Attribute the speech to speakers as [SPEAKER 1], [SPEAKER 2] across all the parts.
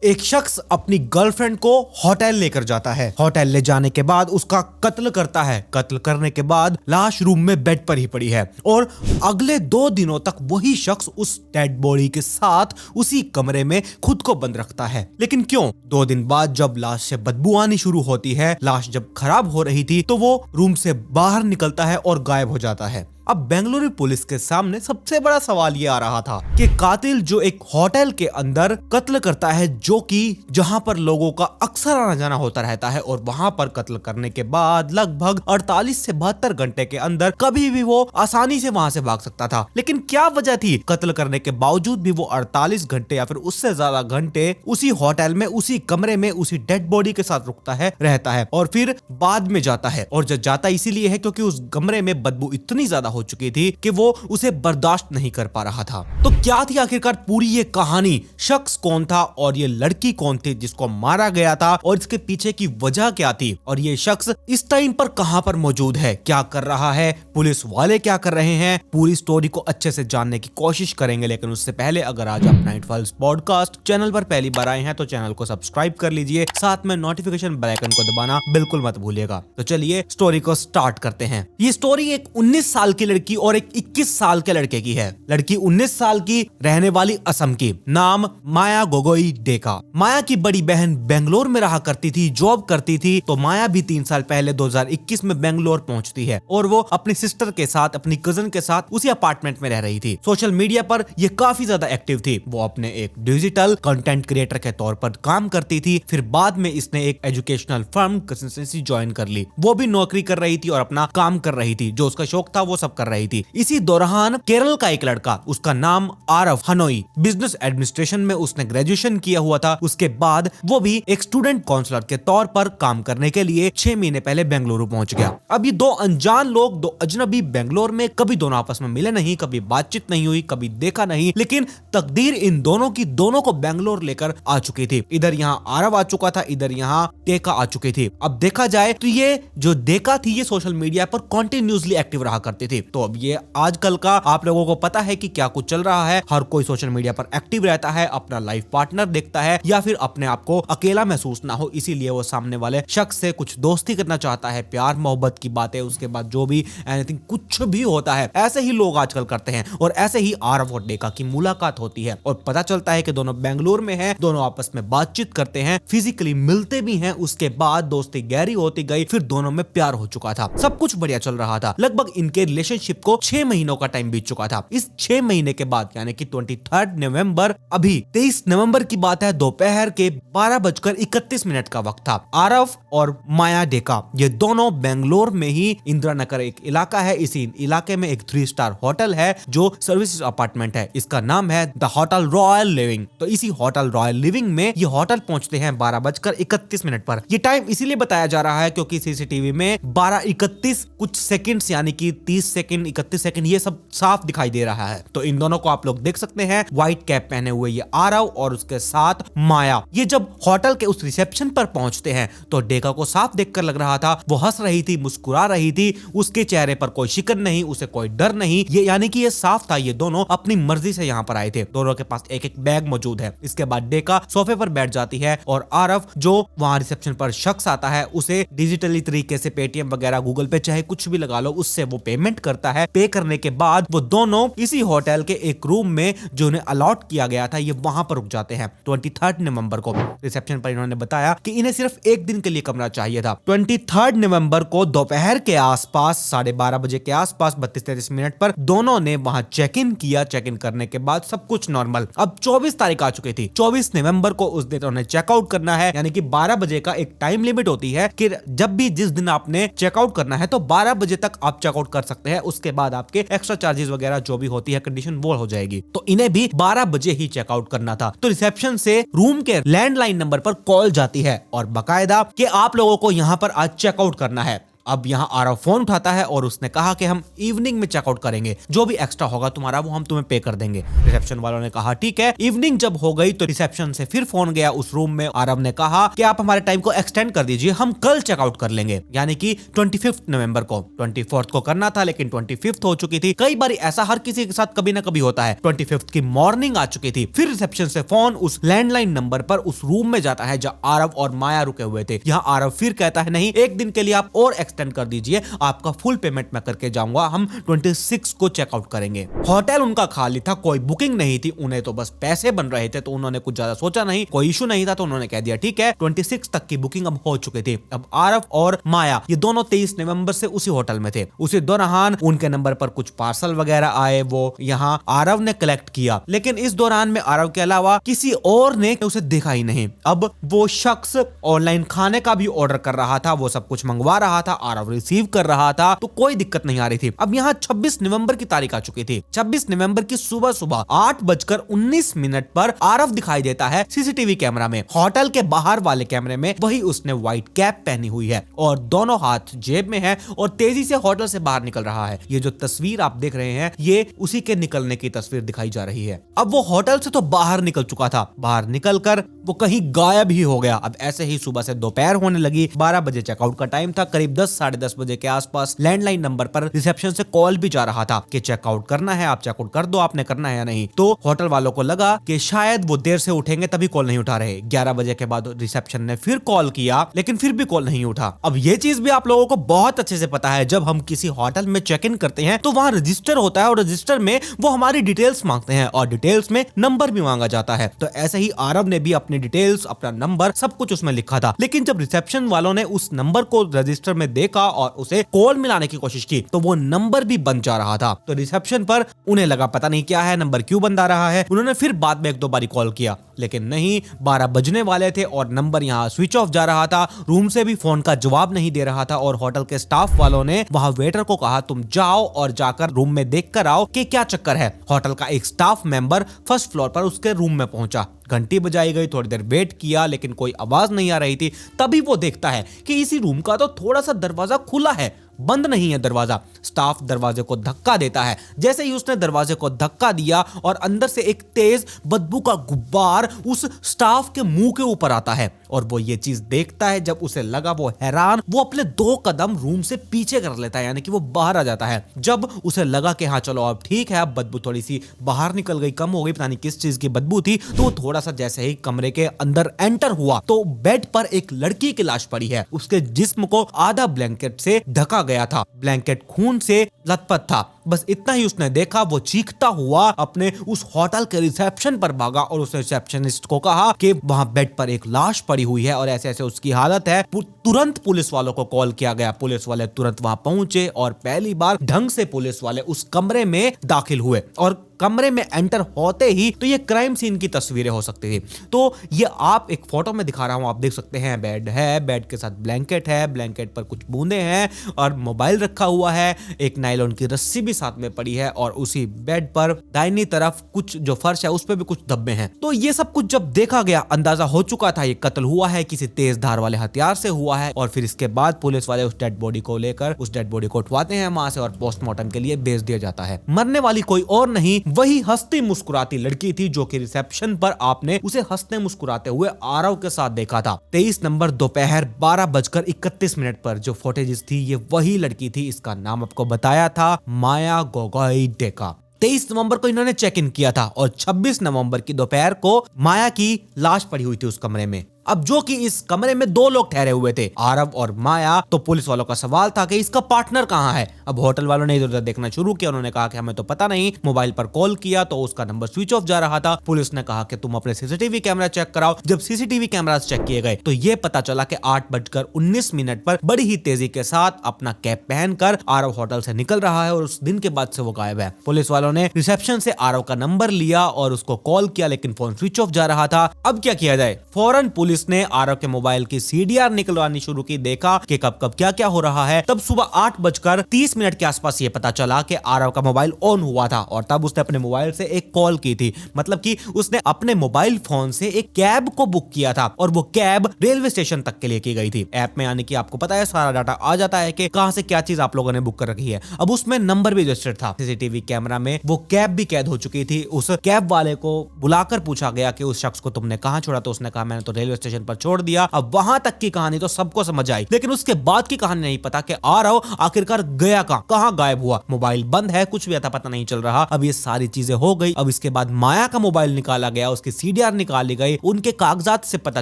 [SPEAKER 1] एक शख्स अपनी गर्लफ्रेंड को होटल लेकर जाता है। होटल ले जाने के बाद उसका कत्ल करता है। कत्ल करने के बाद लाश रूम में बेड पर ही पड़ी है और अगले 2 दिनों तक वही शख्स उस डेड बॉडी के साथ उसी कमरे में खुद को बंद रखता है। लेकिन क्यों? 2 दिन बाद जब लाश से बदबू आनी शुरू होती है, लाश जब खराब हो रही थी, तो वो रूम से बाहर निकलता है और गायब हो जाता है। अब बेंगलुरु पुलिस के सामने सबसे बड़ा सवाल ये आ रहा था कि कातिल जो एक होटल के अंदर कत्ल करता है, जो कि जहां पर लोगों का अक्सर आना जाना होता रहता है, और वहां पर कत्ल करने के बाद लगभग 48 से 72 घंटे के अंदर कभी भी वो आसानी से वहां से भाग सकता था। लेकिन क्या वजह थी कत्ल करने के बावजूद भी वो 48 घंटे या फिर उससे ज्यादा घंटे उसी होटल में, उसी कमरे में, उसी डेड बॉडी के साथ रुकता है, रहता है और फिर बाद में जाता है। और जब जाता इसीलिए है क्योंकि उस कमरे में बदबू इतनी ज्यादा हो चुकी थी कि वो उसे बर्दाश्त नहीं कर पा रहा था। तो क्या थी आखिरकार पूरी ये कहानी? शख्स कौन था और ये लड़की कौन थी जिसको मारा गया था, और इसके पीछे की वजह क्या थी, और ये शख्स इस टाइम पर कहां पर मौजूद है, क्या कर रहा है, पुलिस वाले क्या कर रहे हैं? पूरी स्टोरी को अच्छे से जानने की कोशिश करेंगे। लेकिन उससे पहले अगर आज आप नाइट फाइल्स पॉडकास्ट चैनल पर पहली बार आए हैं तो चैनल को सब्सक्राइब कर लीजिए, साथ में नोटिफिकेशन बेल आइकन को दबाना बिल्कुल मत भूलिएगा। तो चलिए स्टोरी को स्टार्ट करते हैं। ये स्टोरी एक 19 साल की लड़की और एक 21 साल के लड़के की है। लड़की 19 साल की, रहने वाली असम की, नाम माया गोगोई डेका। माया की बड़ी बहन बेंगलोर में रहा करती थी, जॉब करती थी। तो माया भी 3 साल पहले 2021 में बेंगलोर पहुंचती है और वो अपनी सिस्टर के साथ, अपनी कजन के साथ उसी अपार्टमेंट में रह रही थी। सोशल मीडिया पर ये काफी ज्यादा एक्टिव थी। वो अपने एक डिजिटल कंटेंट क्रिएटर के तौर पर काम करती थी। फिर बाद में इसने एक एजुकेशनल फर्म कंसल्टेंसी ज्वाइन कर ली। वो भी नौकरी कर रही थी और अपना काम कर रही थी। जो उसका शौक था वो सब कर रही थी। इसी दौरान केरल का एक लड़का, उसका नाम आरव हनोई, बिजनेस एडमिनिस्ट्रेशन में उसने ग्रेजुएशन किया हुआ था। उसके बाद वो भी एक स्टूडेंट काउंसलर के तौर पर काम करने के लिए 6 महीने पहले बेंगलुरु पहुंच गया। अब ये 2 अनजान लोग, 2 अजनबी बेंगलोर में, कभी दोनों आपस में मिले नहीं, कभी बातचीत नहीं हुई, कभी देखा नहीं। लेकिन तकदीर इन दोनों की दोनों को बेंगलोर लेकर आ चुकी थी। इधर यहाँ आरव आ चुका था, इधर यहाँ डेका आ चुकी थी। अब देखा जाए तो ये जो डेका थी ये सोशल मीडिया पर कंटिन्यूअसली एक्टिव रहा करती थी। तो अब ये आजकल का आप लोगों को पता है कि क्या कुछ चल रहा है। हर कोई सोशल मीडिया पर एक्टिव रहता है, अपना लाइफ पार्टनर देखता है या फिर अपने आप को अकेला महसूस ना हो, इसीलिए वो सामने वाले शख्स से कुछ दोस्ती करना चाहता है, प्यार मोहब्बत की बातें, उसके बाद जो भी एनीथिंग कुछ भी होता है, ऐसे ही लोग आजकल करते हैं। और ऐसे ही आरव और डेका की मुलाकात होती है और पता चलता है कि दोनों बेंगलुरु में हैं, दोनों आपस में बातचीत करते हैं, फिजिकली मिलते भी हैं। उसके बाद दोस्ती गहरी होती गई, फिर दोनों में प्यार हो चुका था। सब कुछ बढ़िया चल रहा था। लगभग इनके रिलेशनशिप को 6 महीनों का टाइम बीत चुका था। इस 6 महीने के बाद यानी कि 23 नवंबर, अभी 23 नवंबर की बात है, दोपहर के 12:31 का वक्त था। आरव और माया डेका ये दोनों बेंगलोर में ही, इंदिरा नगर एक इलाका है, इसी इलाके में एक 3 स्टार होटल है जो सर्विसेज अपार्टमेंट है। इसका नाम है द होटल रॉयल लिविंग। तो इसी होटल रॉयल लिविंग में ये होटल पहुंचते हैं 12:31 पर। ये टाइम इसीलिए बताया जा रहा है क्योंकि सीसीटीवी में 12:31 कुछ सेकंड्स यानी कि 30 सेकंड, 31 सेकंड ये सब साफ दिखाई दे रहा है। तो इन दोनों को आप लोग देख सकते हैं, व्हाइट कैप पहने हुए ये आरव और उसके साथ माया। ये जब होटल के उस रिसेप्शन पर पहुंचते हैं तो डेका को साफ देखकर लग रहा था, वो हंस रही थी, मुस्कुरा रही थी, उसके चेहरे पर कोई शिकन नहीं, उसे कोई डर नहीं। ये यानी कि ये साफ था ये दोनों अपनी मर्जी से यहाँ पर आए थे। दोनों के पास एक एक बैग मौजूद है। इसके बाद डेका सोफे पर बैठ जाती है और आरव जो वहां रिसेप्शन पर शख्स आता है उसे डिजिटली तरीके से पेटीएम वगैरह, गूगल पे चाहे कुछ भी लगा लो, उससे वो पेमेंट करता है। पे करने के बाद वो दोनों इसी होटल के एक रूम में जो उन्हें अलॉट किया गया था ये वहां पर रुक जाते हैं। 23 नवंबर को रिसेप्शन पर इन्होंने बताया कि इन्हें सिर्फ 1 दिन के लिए कमरा चाहिए था। 23 नवंबर को दोपहर के आसपास 12:30 बजे के आसपास 32-33 पर दोनों ने वहां चेक इन किया। चेक इन करने के बाद सब कुछ नॉर्मल। अब 24 तारीख आ चुकी थी। 24 नवंबर को उस दिन उन्हें चेकआउट करना है, यानी कि 12 बजे का एक टाइम लिमिट होती है कि जब भी जिस दिन आपने चेकआउट करना है तो 12 बजे तक आप चेकआउट कर सकते हैं। उसके बाद आपके एक्स्ट्रा चार्जेस वगैरह जो भी होती है कंडीशन वो हो जाएगी। तो इन्हें भी 12 बजे ही चेकआउट करना था। तो रिसेप्शन से रूम के लैंडलाइन नंबर पर कॉल जाती है और बकायदा कि आप लोगों को यहाँ पर आज चेकआउट करना है। अब यहाँ आरव फोन उठाता है और उसने कहा कि हम इवनिंग में चेकआउट करेंगे, जो भी एक्स्ट्रा होगा तुम्हारा वो हम तुम्हें पे कर देंगे। रिसेप्शन वालों ने कहा ठीक है। इवनिंग जब हो गई तो रिसेप्शन से फिर फोन गया उस रूम में। आरव ने कहा कि आप हमारे टाइम को एक्सटेंड कर दीजिए, हम कल चेकआउट कर लेंगे, यानी कि 25 नवंबर को। 24 को करना था लेकिन 25 हो चुकी थी। कई बार ऐसा हर किसी के साथ कभी ना कभी होता है। 25 की मॉर्निंग आ चुकी थी। फिर रिसेप्शन से फोन उस लैंडलाइन नंबर पर उस रूम में जाता है जहां आरव और माया रुके हुए थे। यहाँ आरव फिर कहता है नहीं, एक दिन के लिए आप और एक्सटेंड कर दीजिए, आपका फुल पेमेंट मैं करके जाऊंगा, हम 26 को चेकआउट करेंगे। होटल उनका खाली था, कोई बुकिंग नहीं थी, उन्हें तो बस पैसे बन रहे थे, तो उन्होंने कुछ ज्यादा सोचा नहीं, कोई इशू नहीं था, तो उन्होंने कह दिया ठीक है। 26 तक की बुकिंग अब हो चुकी थी। अब आरव और माया ये दोनों 23 नवंबर से उसी होटल में थे। उसी दौरान उनके नंबर पर कुछ पार्सल वगैरह आए, वो यहाँ आरव ने कलेक्ट किया, लेकिन इस दौरान में आरव के अलावा किसी और ने उसे देखा ही नहीं। अब वो शख्स ऑनलाइन खाने का भी ऑर्डर कर रहा था, वो सब कुछ मंगवा रहा था, आरव रिसीव कर रहा था, तो कोई दिक्कत नहीं आ रही थी। अब यहाँ 26 नवंबर की तारीख आ चुकी थी। 26 नवंबर की सुबह 8:19 पर आरव दिखाई देता है सीसीटीवी कैमरा में। होटल के बाहर वाले कैमरे में वही उसने व्हाइट कैप पहनी हुई है और दोनों हाथ जेब में है और तेजी से होटल से बाहर निकल रहा है। ये जो तस्वीर आप देख रहे हैं ये उसी के निकलने की तस्वीर दिखाई जा रही है। अब वो होटल से तो बाहर निकल चुका था, बाहर निकलकर वो कहीं गायब ही हो गया। अब ऐसे ही सुबह से दोपहर होने लगी। 12 बजे चेकआउट का टाइम था। करीब 10 साढ़े 10 बजे के आसपास लैंडलाइन नंबर पर रिसेप्शन से कॉल भी जा रहा था कि चेकआउट करना है, आप चेकआउट कर दो, आपने करना है या नहीं। तो होटल वालों को लगा कि शायद वो देर से उठेंगे तभी कॉल नहीं उठा रहे। 11 बजे के बाद रिसेप्शन ने फिर कॉल किया लेकिन फिर भी कॉल नहीं उठा। अब ये चीज भी आप लोगों को बहुत अच्छे से पता है, जब हम किसी होटल में चेक इन करते हैं तो वहां रजिस्टर होता है और रजिस्टर में वो हमारी डिटेल्स मांगते हैं और डिटेल्स में नंबर भी मांगा जाता है। तो ऐसे ही आरव ने भी अपनी डिटेल्स, अपना नंबर, सब कुछ उसमें लिखा था। लेकिन जब रिसेप्शन वालों ने उस नंबर को रजिस्टर में देखा और उसे कॉल मिलाने की कोशिश की तो वो नंबर भी बंद जा रहा था। तो रिसेप्शन पर उन्हें लगा पता नहीं क्या है, नंबर क्यों बंद आ रहा है। उन्होंने फिर बाद में 1-2 बारी कॉल किया लेकिन नहीं, 12 बजने वाले थे और नंबर यहाँ स्विच ऑफ जा रहा था। रूम से भी फोन का जवाब नहीं दे रहा था और होटल के स्टाफ वालों ने वहां वेटर को कहा तुम जाओ और जाकर रूम में देख कर आओ कि क्या चक्कर है। होटल का एक स्टाफ मेंबर फर्स्ट फ्लोर पर उसके रूम में पहुंचा। घंटी बजाई गई, थोड़ी देर वेट किया लेकिन कोई आवाज नहीं आ रही थी। तभी वो देखता है कि इसी रूम का तो थोड़ा सा दरवाजा खुला है, बंद नहीं है दरवाजा। स्टाफ दरवाजे को धक्का देता है। जैसे ही उसने दरवाजे को धक्का दिया और अंदर से एक तेज बदबू का गुब्बार उस स्टाफ के मुंह के ऊपर आता है और वो ये चीज देखता है। जब उसे लगा वो हैरान, वो अपने 2 कदम रूम से पीछे कर लेता है, यानी कि वो बाहर आ जाता है। जब उसे लगा कि हाँ चलो अब ठीक है, अब बदबू थोड़ी सी बाहर निकल गई, कम हो गई, पता नहीं किस चीज की बदबू थी, तो वो थोड़ा सा जैसे ही कमरे के अंदर एंटर हुआ तो बेड पर एक लड़की की लाश पड़ी है। उसके जिस्म को आधा ब्लैंकेट से ढका गया था, ब्लैंकेट खून से लथपथ था। बस इतना ही उसने देखा, वो चीखता हुआ अपने उस होटल के रिसेप्शन पर भागा और उसने रिसेप्शनिस्ट को कहा कि वहां बेड पर एक लाश पड़ी हुई है और ऐसे ऐसे उसकी हालत है। तुरंत पुलिस वालों को कॉल किया गया। पुलिस वाले तुरंत वहां पहुंचे और पहली बार ढंग से पुलिस वाले उस कमरे में दाखिल हुए और कमरे में एंटर होते ही तो ये क्राइम सीन की तस्वीरें हो सकती थी। तो ये आप एक फोटो में दिखा रहा हूं, आप देख सकते हैं बेड है, बेड के साथ ब्लैंकेट है, ब्लैंकेट पर कुछ बूंदे हैं और मोबाइल रखा हुआ है, एक नायलॉन की रस्सी भी साथ में पड़ी है और उसी बेड पर दाहिनी तरफ कुछ जो फर्श है उस पर भी कुछ धब्बे हैं। तो ये सब कुछ जब देखा गया अंदाजा हो चुका था ये कत्ल हुआ है, किसी तेज धार वाले हथियार से हुआ है। और फिर इसके बाद पुलिस वाले उस डेड बॉडी को लेकर उस डेड बॉडी को उठवाते हैं वहां से और पोस्टमार्टम के लिए भेज दिया जाता है। मरने वाली कोई और नहीं, वही हंसती मुस्कुराती लड़की थी जो कि रिसेप्शन पर आपने उसे हंसते मुस्कुराते हुए आरव के साथ देखा था। 23 नंबर दोपहर 12:31 पर जो फुटेजेस थी ये वही लड़की थी। इसका नाम आपको बताया था माया गोगोई डेका। 23 नवंबर को इन्होंने चेक इन किया था और 26 नवंबर की दोपहर को माया की लाश पड़ी हुई थी उस कमरे में। अब जो कि इस कमरे में 2 लोग ठहरे हुए थे, आरव और माया। तो पुलिस वालों का सवाल था कि इसका पार्टनर कहां है। अब होटल वालों ने इधर उधर देखना शुरू किया। उन्होंने कहा कि हमें तो पता नहीं। मोबाइल पर कॉल किया तो उसका नंबर स्विच ऑफ जा रहा था। पुलिस ने कहा कि तुम अपने सीसीटीवी कैमरा चेक कराओ। जब सीसीटीवी कैमरास चेक किए गए तो यह पता चला कि 8:19 पर बड़ी ही तेजी के साथ अपना कैप पहनकर आरव होटल से निकल रहा है और उस दिन के बाद से वो गायब है। पुलिस वालों ने रिसेप्शन से आरव का नंबर लिया और उसको कॉल किया लेकिन फोन स्विच ऑफ जा रहा था। अब क्या किया जाए? फौरन पुलिस पुलिस ने आरव के मोबाइल की सीडीआर निकलवानी शुरू की, देखा कि कब कब क्या क्या हो रहा है। तब सुबह 8:30 के आसपास ये पता चला कि आरव का मोबाइल ऑन हुआ था और तब उसने अपने मोबाइल से एक कॉल की थी। मतलब कि उसने अपने मोबाइल फोन से एक कैब को बुक किया था और वो कैब रेलवे स्टेशन तक के लिए की गई थी। ऐप में यानी कि आपको पता है सारा डाटा आ जाता है कि कहां से क्या चीज आप लोगों ने बुक कर रखी है। अब उसमें नंबर भी रजिस्टर्ड था। सीसीटीवी कैमरा में वो कैब भी कैद हो चुकी थी। उस कैब वाले को बुलाकर पूछा गया कि उस शख्स को तुमने कहां छोड़ा, तो उसने कहा मैंने तो रेलवे स्टेशन पर छोड़ दिया। अब वहां तक की कहानी तो सबको समझ आई, लेकिन उसके बाद की कहानी नहीं पता कि आरव आखिरकार गया कहां गायब हुआ। मोबाइल बंद है, कुछ भी आता पता नहीं चल रहा। अब ये सारी चीजें हो गई। अब इसके बाद माया का मोबाइल निकाला गया, उसकी सीडीआर निकाली गई। उनके कागजात से पता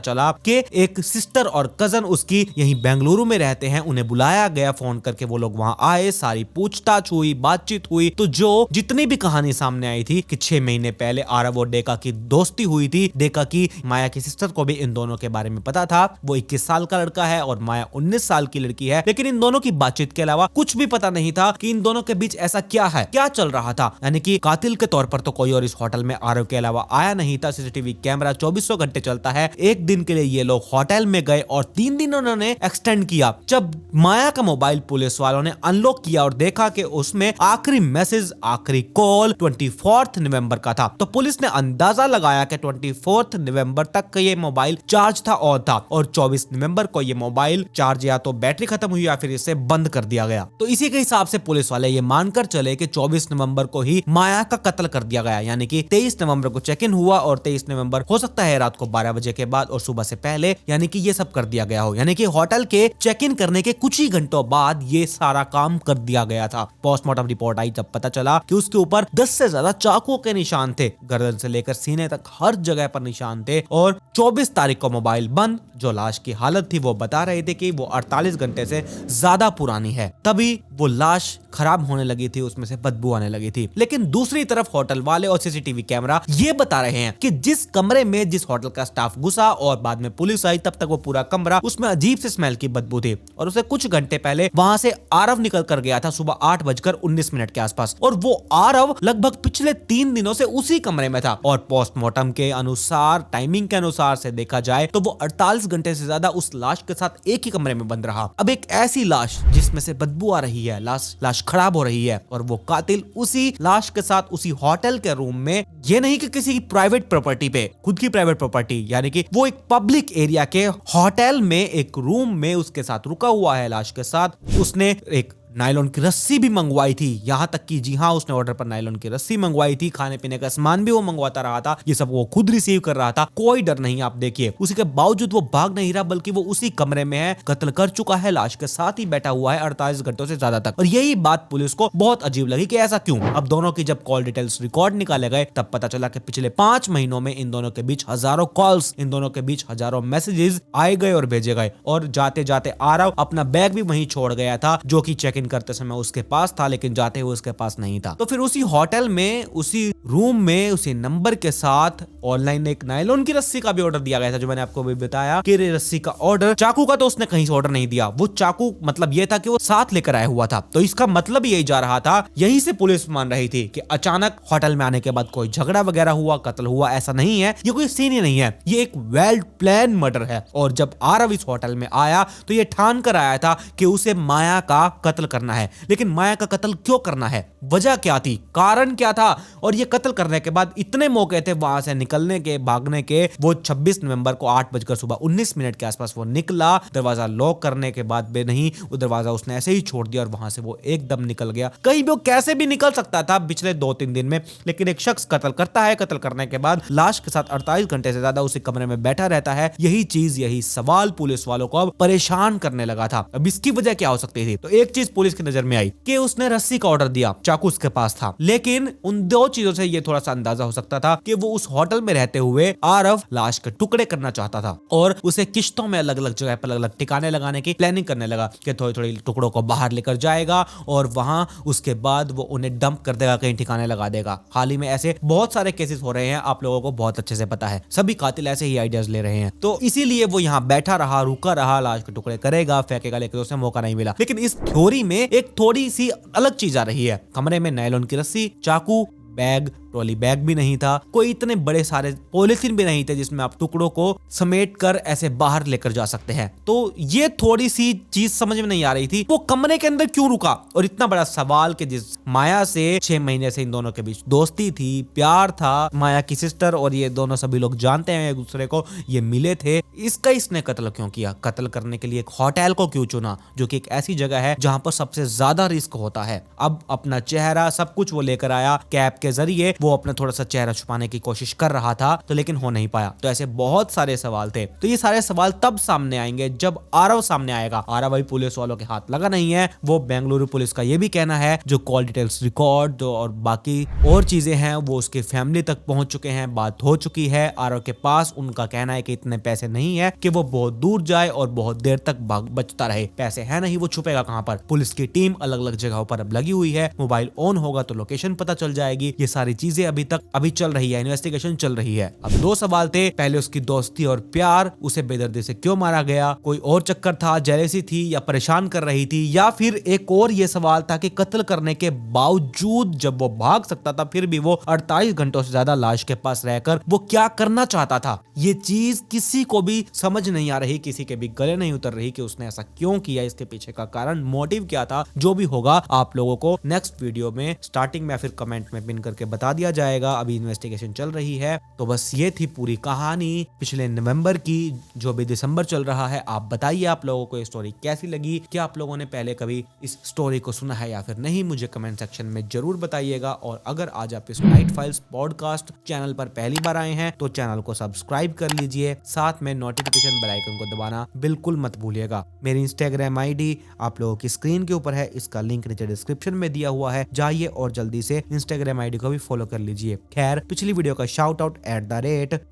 [SPEAKER 1] चला कि एक सिस्टर और कजन उसकी यहीं बेंगलुरु में रहते हैं। उन्हें बुलाया गया फोन करके, वो लोग वहां आए, सारी पूछताछ हुई, बातचीत हुई। तो जो जितनी भी कहानी सामने आई थी कि 6 महीने पहले आरव और डेका की दोस्ती हुई थी, डेका की माया की सिस्टर को भी इन दोनों के बारे में पता था। वो 21 साल का लड़का है और माया 19 साल की लड़की है, लेकिन इन दोनों की बातचीत के अलावा कुछ भी पता नहीं था कि इन दोनों के बीच ऐसा क्या है, क्या चल रहा था। यानी कि कातिल के तौर पर तो कोई और इस होटल में आरव के अलावा आया नहीं था। सीसीटीवी कैमरा 24 घंटे चलता है। एक दिन के लिए ये लोग होटल में गए और 3 दिन उन्होंने एक्सटेंड किया। जब माया का मोबाइल पुलिस वालों ने अनलॉक किया और देखा कि उसमें आखिरी मैसेज, आखिरी कॉल 24 नवंबर का था, तो पुलिस ने अंदाजा लगाया कि 24 नवंबर तक ये मोबाइल चार्ज था ऑन था और 24 नवंबर को ये मोबाइल चार्ज या तो बैटरी खत्म हुई या फिर इसे बंद कर दिया गया। तो इसी के हिसाब से पुलिस वाले ये मानकर चले कि 24 नवंबर को ही माया का कत्ल कर दिया गया। यानी कि 23 नवंबर को चेक इन हुआ और 23 नवंबर हो सकता है रात को 12 बजे के बाद और सुबह से पहले, यानी कि ये सब कर दिया गया हो। यानी कि होटल के चेक इन करने के कुछ ही घंटों बाद ये सारा काम कर दिया गया था। पोस्टमार्टम रिपोर्ट आई जब पता चला कि उसके ऊपर 10 से ज्यादा चाकुओं के निशान थे, गर्दन से लेकर सीने तक हर जगह पर निशान थे और 24 तारीख को मोबाइल बंद। जो लाश की हालत थी वो बता रहे थे कि वो 48 घंटे से ज्यादा पुरानी है। तभी वो लाश खराब होने लगी थी, उसमें से बदबू आने लगी थी। लेकिन दूसरी तरफ होटल वाले और सीसीटीवी कैमरा ये बता रहे हैं कि जिस कमरे में जिस होटल का स्टाफ घुसा और बाद में पुलिस आई, तब तक वो पूरा कमरा उसमें अजीब से स्मेल की बदबू थी और उसे कुछ घंटे पहले वहां से आरव निकल कर गया था सुबह 8:19 के आसपास और वो आरव लगभग पिछले 3 दिनों से उसी कमरे में था। और पोस्टमार्टम के अनुसार, टाइमिंग के अनुसार से देखा जाए तो वो 48 घंटे से ज्यादा उस लाश के साथ एक ही कमरे में बंद रहा। अब एक ऐसी लाश जिसमें से बदबू आ रही है, लाश खराब हो रही है और वो कातिल उसी लाश के साथ उसी होटल के रूम में, ये नहीं कि किसी प्राइवेट प्रॉपर्टी पे, खुद की प्राइवेट प्रॉपर्टी, यानी कि वो एक पब्लिक एरिया के होटल में एक रूम में उसके साथ रुका हुआ है लाश के साथ। उसने एक नायलॉन की रस्सी भी मंगवाई थी, यहां तक कि जी हाँ, उसने ऑर्डर पर नायलॉन की रस्सी मंगवाई थी। खाने पीने का सामान भी वो मंगवाता रहा था, ये सब वो खुद रिसीव कर रहा था। कोई डर नहीं, आप देखिए। उसी के बावजूद वो भाग नहीं रहा, बल्कि वो उसी कमरे में है, कत्ल कर चुका है, लाश के साथ ही बैठा हुआ है 48 घंटों से ज्यादा तक। और यही बात पुलिस को बहुत अजीब लगी कि ऐसा क्यों। अब दोनों की जब कॉल डिटेल्स रिकॉर्ड निकाले गए तब पता चला कि पिछले 5 महीनों में इन दोनों के बीच हजारों कॉल्स, इन दोनों के बीच हजारों मैसेजेस आए गए और भेजे गए। और जाते जाते आरव अपना बैग भी वहीं छोड़ गया था, जो कि चेक इन करते समय उसके पास था, लेकिन जाते हुए उसके पास नहीं था। तो फिर उसी होटल में, उसी रूम में, उसी नंबर के साथ ऑनलाइन एक नायलॉन की रस्सी का भी ऑर्डर दिया गया था, जो मैंने आपको भी बताया कि रस्सी का ऑर्डर, चाकू का तो उसने कहीं से ऑर्डर नहीं दिया। वो चाकू मतलब ये था कि वो साथ लेकर आया हुआ था, तो इसका मतलब यही जा रहा था। यही से पुलिस मान रही थी कि अचानक होटल में आने के बाद कोई झगड़ा वगैरह हुआ, कत्ल हुआ, ऐसा नहीं है। ये कोई सीन ही नहीं है, ये एक वेल प्लान मर्डर है। और जब आरव इस होटल में आया तो ये ठान कर आया था कि उसे माया का कत्ल करना है। लेकिन माया का कत्ल क्यों करना है, वजह क्या थी, कारण क्या था। और ये कत्ल करने के बाद इतने मौके थे वहां से निकलने के, भागने के। वो 26 नवंबर को 8:19 के आसपास वो निकला, दरवाजा लॉक करने के बाद भी नहीं, वो दरवाजा उसने ऐसे ही छोड़ दिया और वहां से वो एकदम निकल गया। कहीं भी वो कैसे भी निकल सकता था पिछले 2-3 दिन में, लेकिन एक शख्स कत्ल करता है, कत्ल करने के बाद लाश के साथ 48 घंटे से ज्यादा उसी कमरे में बैठा रहता है। यही चीज, यही सवाल पुलिस वालों को अब परेशान करने लगा था। अब इसकी वजह क्या हो सकती थी, तो एक चीज पुलिस की नजर में आई कि उसने रस्सी का ऑर्डर दिया, चाकू उसके पास था, लेकिन उन 2 चीजों से ये थोड़ा सा अंदाजा हो सकता था कि वो उस होटल में रहते हुए आरव लाश के टुकड़े करना चाहता था और उसे किश्तों में अलग अलग जगह पर अलग अलग ठिकाने लगाने की प्लानिंग करने लगा कि थोड़ी थोड़ी टुकड़ों को बाहर लेकर जाएगा और वहां उसके बाद वो उन्हें डंप कर देगा, कहीं ठिकाने लगा देगा। हाल ही में ऐसे बहुत सारे केसेस हो रहे हैं, आप लोगों को बहुत अच्छे से पता है। सभी कातिल ऐसे ही आइडियाज ले रहे हैं, तो इसीलिए वो यहाँ बैठा रहा, रुका रहा, लाश के टुकड़े करेगा, फेंकेगा, लेकिन उसे मौका नहीं मिला। लेकिन इस थ्योरी में एक थोड़ी सी अलग चीज आ रही है। कमरे में नायलॉन की रस्सी, चाकू, बैग, ट्रॉली बैग भी नहीं था, कोई इतने बड़े सारे पॉलिथीन भी नहीं थे जिसमें आप टुकड़ों को समेट कर ऐसे बाहर लेकर जा सकते हैं। तो ये थोड़ी सी चीज समझ में नहीं आ रही थी, वो कमरे के अंदर क्यों रुका। और इतना बड़ा सवाल कि जिस माया से 6 महीने से इन दोनों के बीच दोस्ती थी, प्यार था, माया की सिस्टर और ये दोनों सभी लोग जानते हैं एक दूसरे को, ये मिले थे, इसने कत्ल क्यों किया। कत्ल करने के लिए एक होटल को क्यों चुना जो कि एक ऐसी जगह है जहां पर सबसे ज्यादा रिस्क होता है। अब अपना चेहरा सब कुछ वो लेकर आया, कैप के जरिए वो अपना थोड़ा सा चेहरा छुपाने की कोशिश कर रहा था, तो लेकिन हो नहीं पाया। तो ऐसे बहुत सारे सवाल थे। तो ये सारे सवाल तब सामने आएंगे जब आरव सामने आएगा। आरव भाई पुलिस वालों के हाथ लगा नहीं है, वो बेंगलुरु पुलिस का ये भी कहना है जो कॉल डिटेल्स रिकॉर्ड और बाकी और चीजें हैं वो उसके फैमिली तक पहुंच चुके हैं, बात हो चुकी है आरव के पास। उनका कहना है कि इतने पैसे नहीं है कि वो बहुत दूर जाए और बहुत देर तक बचता रहे, पैसे है नहीं, वो छुपेगा कहां पर। पुलिस की टीम अलग अलग जगहों पर अब लगी हुई है, मोबाइल ऑन होगा तो लोकेशन पता चल जाएगी। ये सारी चीजें अभी चल रही है, इन्वेस्टिगेशन चल रही है। अब 2 सवाल थे, पहले उसकी दोस्ती और प्यार, उसे बेदर्दी से क्यों मारा गया, कोई और चक्कर था, जेलेसी थी या परेशान कर रही थी, या फिर एक और ये सवाल था कि कत्ल करने के बावजूद जब वो भाग सकता था फिर भी वो 48 घंटों से ज्यादा लाश के पास रहकर वो क्या करना चाहता था। ये चीज किसी को भी समझ नहीं आ रही, किसी के भी गले नहीं उतर रही कि उसने ऐसा क्यों किया, इसके पीछे का कारण, मोटिव क्या था। जो भी होगा आप लोगों को नेक्स्ट वीडियो में स्टार्टिंग में या फिर कमेंट में पिन करके बता दिया जाएगा। अभी इन्वेस्टिगेशन चल रही है। तो बस ये थी पूरी कहानी पिछले नवंबर की, जो भी दिसंबर चल रहा है। आप बताइए आप लोगों को ये स्टोरी कैसी लगी, क्या आप लोगों ने पहले कभी इस स्टोरी को सुना है या फिर नहीं, मुझे कमेंट सेक्शन में जरूर बताइएगा। और अगर आज आप इस नाइट फाइल्स पॉडकास्ट चैनल पर पहली बार आए हैं तो चैनल को सब्सक्राइब कर लीजिए, साथ में नोटिफिकेशन बेल आइकन को दबाना बिल्कुल मत भूलिएगा। मेरी इंस्टाग्राम आईडी आप लोगों की स्क्रीन के ऊपर है, इसका लिंक नीचे डिस्क्रिप्शन में दिया हुआ है, जाइए और जल्दी से इंस्टाग्राम आईडी को भी फॉलो कर लीजिए। खैर पिछली वीडियो का शाउट आउट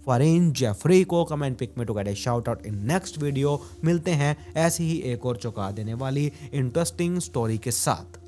[SPEAKER 1] @फरीन जेफरी को कमेंट पिक में to get a shout out in next video. मिलते हैं ऐसी ही एक और चौंका देने वाली इंटरेस्टिंग स्टोरी के साथ।